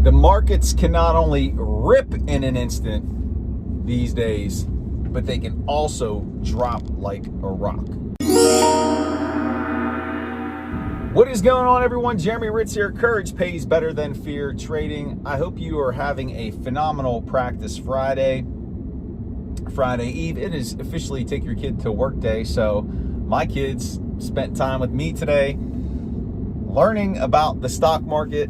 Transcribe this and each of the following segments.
The markets can not only rip in an instant these days, but they can also drop like a rock. What is going on, everyone? Jeremy Ritz here. Courage pays better than fear trading. I hope you are having a phenomenal practice Friday Eve. It is officially take your kid to work day. So my kids spent time with me today learning about the stock market,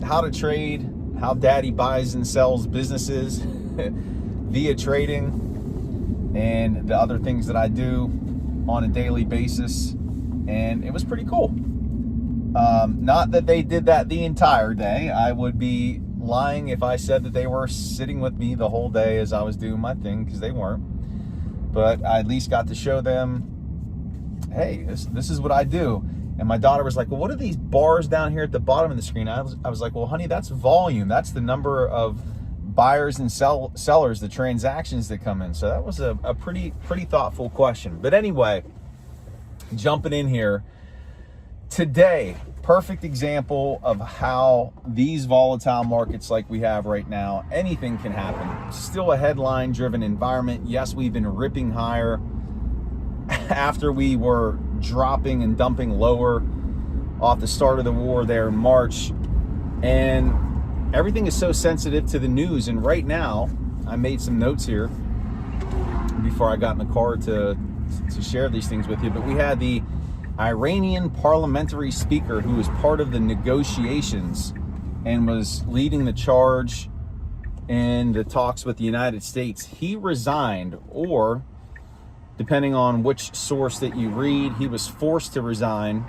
how to trade, how daddy buys and sells businesses via trading, and the other things that I do on a daily basis. And it was pretty cool. Not that they did that the entire day. I would be lying if I said that they were sitting with me the whole day as I was doing my thing, because they weren't. But I at least got to show them, hey, this is what I do. And my daughter was like, well, what are these bars down here at the bottom of the screen? I was like, well, honey, that's volume. That's the number of buyers and sellers, the transactions that come in. So that was a pretty thoughtful question. But anyway, jumping in here today, perfect example of how these volatile markets like we have right now, anything can happen. Still a headline driven environment. Yes, we've been ripping higher after we were dropping and dumping lower off the start of the war there in March. And everything is so sensitive to the news. And right now, I made some notes here before I got in the car to share these things with you. But we had the Iranian parliamentary speaker who was part of the negotiations and was leading the charge in the talks with the United States. He resigned, or depending on which source that you read, he was forced to resign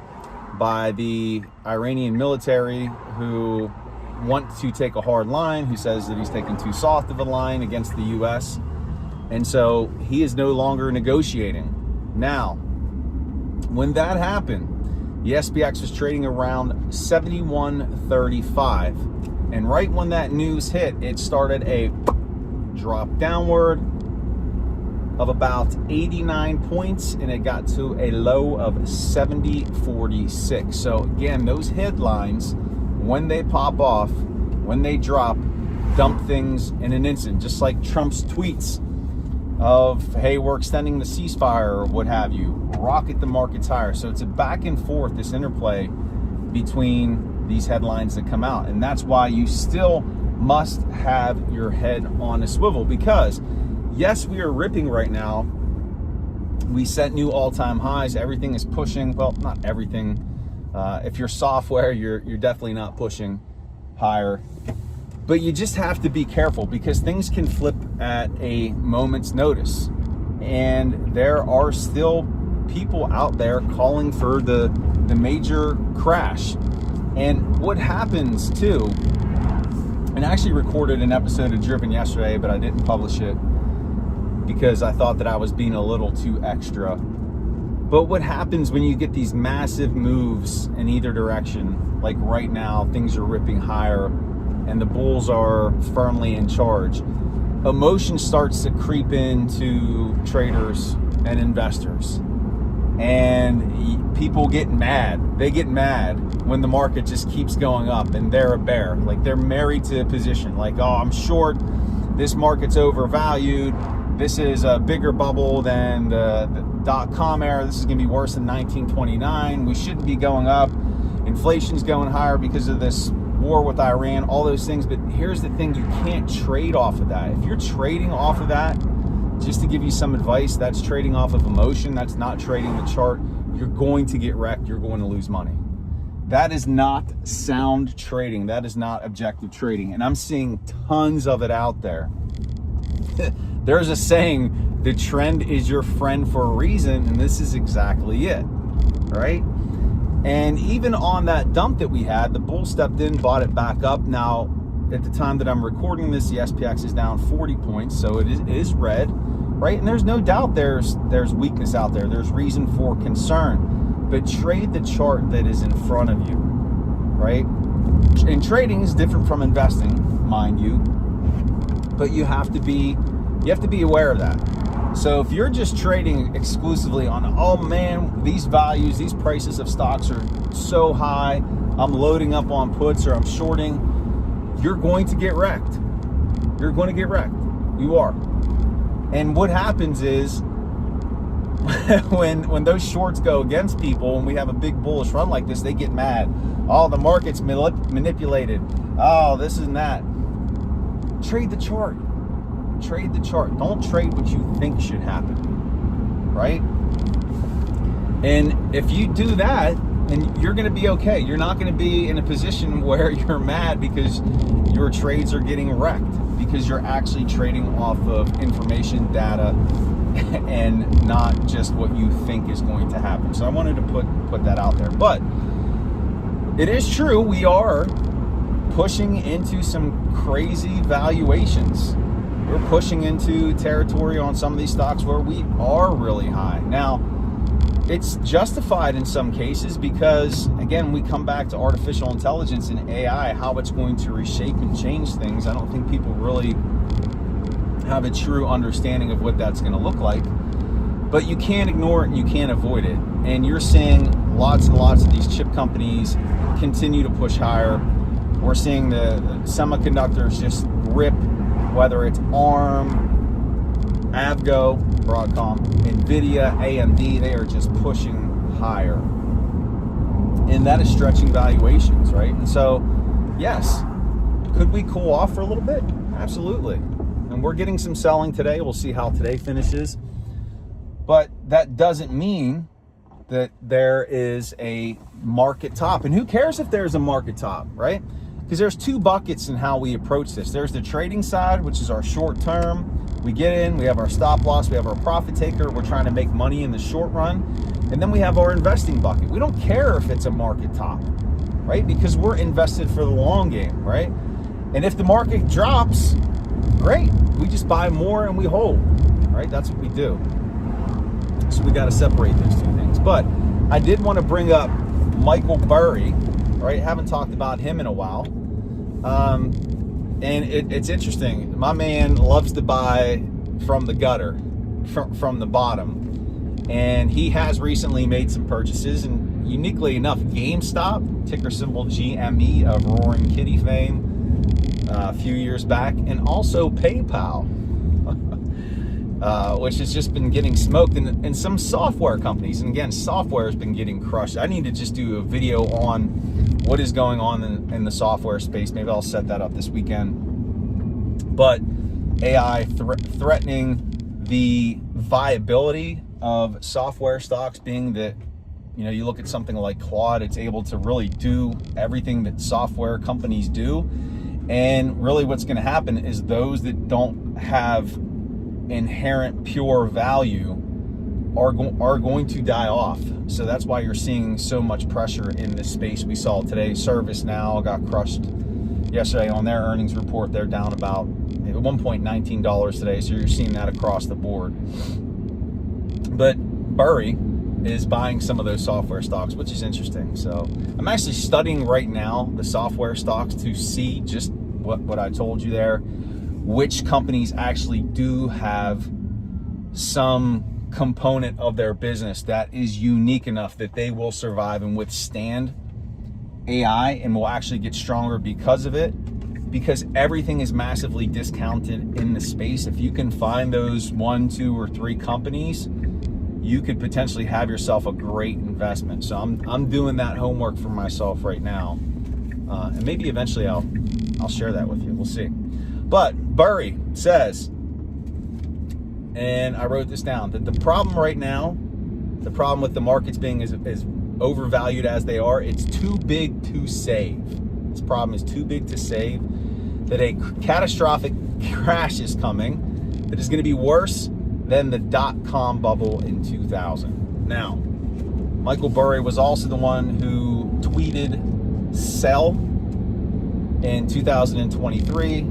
by the Iranian military, who want to take a hard line, who says that he's taking too soft of a line against the US. And so he is no longer negotiating. Now, when that happened, the SPX was trading around 71.35. And right when that news hit, it started a drop downward of about 89 points, and it got to a low of 70.46. So again, those headlines, when they pop off, when they drop, dump things in an instant, just like Trump's tweets of, hey, we're extending the ceasefire or what have you, rocket the markets higher. So it's a back and forth, this interplay between these headlines that come out. And that's why you still must have your head on a swivel, because yes, we are ripping right now. We set new all-time highs. Everything is pushing. Well, not everything. If you're software, you're definitely not pushing higher. But you just have to be careful, because things can flip at a moment's notice. And there are still people out there calling for the major crash. And what happens too, and I actually recorded an episode of Driven yesterday, but I didn't publish it because I thought that I was being a little too extra. But what happens when you get these massive moves in either direction, like right now, things are ripping higher and the bulls are firmly in charge, emotion starts to creep into traders and investors. And people get mad. They get mad when the market just keeps going up and they're a bear. Like, they're married to a position. Like, oh, I'm short. This market's overvalued. This is a bigger bubble than the dot-com era. This is going to be worse than 1929. We shouldn't be going up. Inflation's going higher because of this war with Iran, all those things. But here's the thing, you can't trade off of that. If you're trading off of that, just to give you some advice, that's trading off of emotion. That's not trading the chart. You're going to get wrecked. You're going to lose money. That is not sound trading. That is not objective trading. And I'm seeing tons of it out there. There's a saying, the trend is your friend for a reason, and this is exactly it, right? And even on that dump that we had, the bull stepped in, bought it back up. Now, at the time that I'm recording this, the SPX is down 40 points, so it is red, right? And there's no doubt there's weakness out there. There's reason for concern. But trade the chart that is in front of you, right? And trading is different from investing, mind you, but you have to be aware of that. So if you're just trading exclusively on, oh man, these values, these prices of stocks are so high, I'm loading up on puts or I'm shorting, you're going to get wrecked. You're going to get wrecked. You are. And what happens is when those shorts go against people and we have a big bullish run like this, they get mad. Oh, the market's manipulated. Oh, this and that. Trade the chart. Trade the chart. Don't trade what you think should happen, right? And if you do that, then you're going to be okay. You're not going to be in a position where you're mad because your trades are getting wrecked, because you're actually trading off of information, data, and not just what you think is going to happen. So I wanted to put that out there. But it is true, we are pushing into some crazy valuations. We're pushing into territory on some of these stocks where we are really high. Now, it's justified in some cases because, again, we come back to artificial intelligence and AI, how it's going to reshape and change things. I don't think people really have a true understanding of what that's going to look like. But you can't ignore it and you can't avoid it. And you're seeing lots and lots of these chip companies continue to push higher. We're seeing the semiconductors just rip, whether it's ARM, Avgo, Broadcom, NVIDIA, AMD, they are just pushing higher. And that is stretching valuations, right? And so, yes, could we cool off for a little bit? Absolutely. And we're getting some selling today. We'll see how today finishes. But that doesn't mean that there is a market top. And who cares if there's a market top, right? Because there's two buckets in how we approach this. There's the trading side, which is our short term. We get in, we have our stop loss, we have our profit taker. We're trying to make money in the short run. And then we have our investing bucket. We don't care if it's a market top, right? Because we're invested for the long game, right? And if the market drops, great. We just buy more and we hold, right? That's what we do. So we got to separate those two things. But I did want to bring up Michael Burry, right? Haven't talked about him in a while. And it's interesting. My man loves to buy from the gutter, from the bottom. And he has recently made some purchases. And uniquely enough, GameStop, ticker symbol GME of Roaring Kitty fame, a few years back. And also PayPal, which has just been getting smoked. And some software companies. And again, software has been getting crushed. I need to just do a video on what is going on in the software space. Maybe I'll set that up this weekend. But AI threatening the viability of software stocks, being that, you know, you look at something like Claude, it's able to really do everything that software companies do. And really what's going to happen is those that don't have inherent pure value are going to die off. So that's why you're seeing so much pressure in this space. We saw today ServiceNow got crushed yesterday on their earnings report. They're down about $1.19 today. So you're seeing that across the board. But Burry is buying some of those software stocks, which is interesting. So I'm actually studying right now the software stocks to see just what I told you there, which companies actually do have some component of their business that is unique enough that they will survive and withstand AI and will actually get stronger because of it, because everything is massively discounted in the space. If you can find those 1, 2, or 3 companies, you could potentially have yourself a great investment. So I'm doing that homework for myself right now, and maybe eventually I'll share that with you. We'll see. But Burry says, and I wrote this down, that the problem right now, the problem with the markets being as overvalued as they are, it's too big to save. This problem is too big to save, that a catastrophic crash is coming that is going to be worse than the dot-com bubble in 2000. Now, Michael Burry was also the one who tweeted sell in 2023.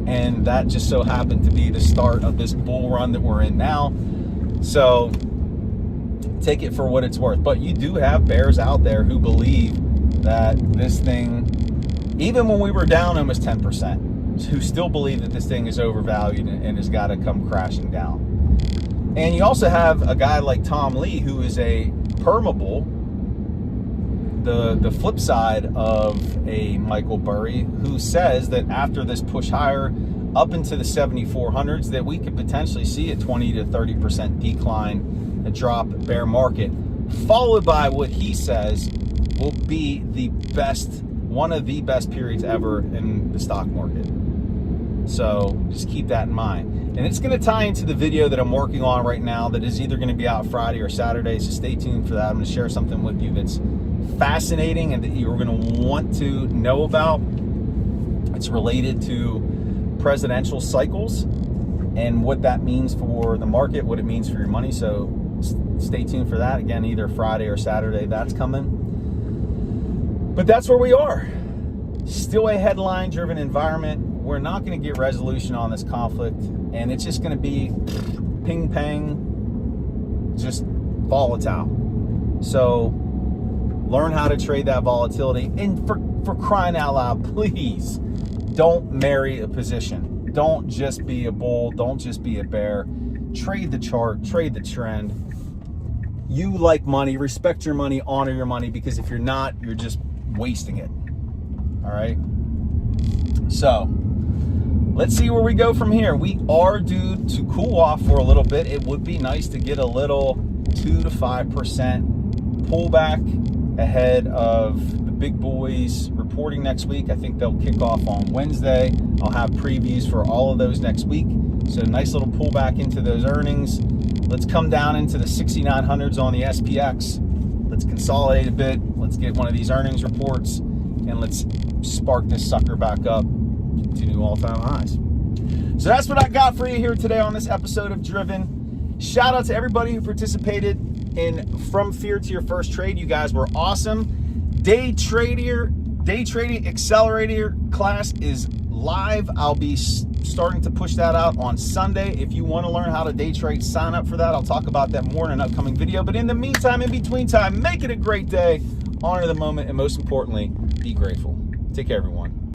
And that just so happened to be the start of this bull run that we're in now. So take it for what it's worth. But you do have bears out there who believe that this thing, even when we were down almost 10%, who still believe that this thing is overvalued and has got to come crashing down. And you also have a guy like Tom Lee, who is a perma bull, the flip side of a Michael Burry, who says that after this push higher up into the 7400s, that we could potentially see a 20 to 30% decline, a drop, bear market, followed by what he says will be the best, one of the best periods ever in the stock market. So just keep that in mind. And it's going to tie into the video that I'm working on right now that is either going to be out Friday or Saturday, so stay tuned for that. I'm going to share something with you that's fascinating and that you're going to want to know about. It's related to presidential cycles and what that means for the market, what it means for your money. So stay tuned for that. Again, either Friday or Saturday, that's coming. But that's where we are. Still a headline-driven environment. We're not going to get resolution on this conflict, and it's just going to be ping-pang, just volatile. So learn how to trade that volatility. And for crying out loud, please don't marry a position. Don't just be a bull. Don't just be a bear. Trade the chart. Trade the trend. You like money. Respect your money. Honor your money, because if you're not, you're just wasting it. All right? So let's see where we go from here. We are due to cool off for a little bit. It would be nice to get a little 2 to 5% pullback ahead of the big boys reporting next week. I think they'll kick off on Wednesday. I'll have previews for all of those next week. So nice little pullback into those earnings. Let's come down into the 6900s on the SPX. Let's consolidate a bit. Let's get one of these earnings reports, and let's spark this sucker back up to new all-time highs. So that's what I got for you here today on this episode of Driven. Shout out to everybody who participated in From Fear to Your First Trade. You guys were awesome. Day trading accelerator class is live. I'll be starting to push that out on Sunday. If you want to learn how to day trade, sign up for that. I'll talk about that more in an upcoming video. But in the meantime, in between time, make it a great day. Honor the moment, and most importantly, be grateful. Take care, everyone.